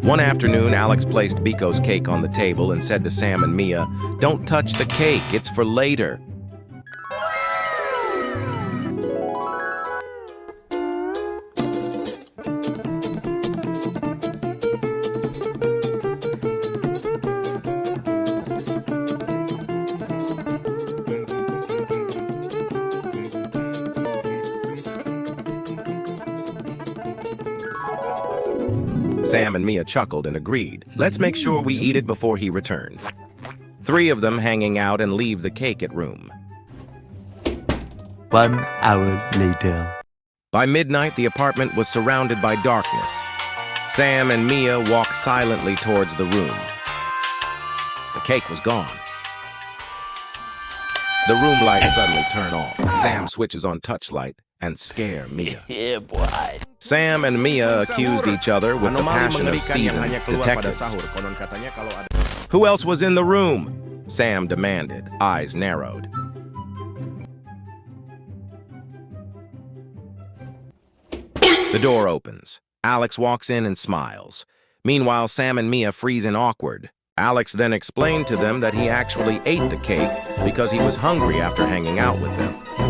One afternoon, Alex placed Bicco's cake on the table and said to Sam and Mia, "Don't touch the cake, it's for later." Sam and Mia chuckled and agreed. "Let's make sure we eat it before he returns." Three of them hanging out and leave the cake at room. 1 hour later. By midnight, the apartment was surrounded by darkness. Sam and Mia walk silently towards the room. The cake was gone. The room lights suddenly turn off. Sam switches on touchlight and scare Mia. Yeah, boy. Sam and Mia accused each other with the passion of seasoned detectives. Who else was in the room? Sam demanded, eyes narrowed. The door opens. Alex walks in and smiles. Meanwhile, Sam and Mia freeze in awkward. Alex then explained to them that he actually ate the cake because he was hungry after hanging out with them.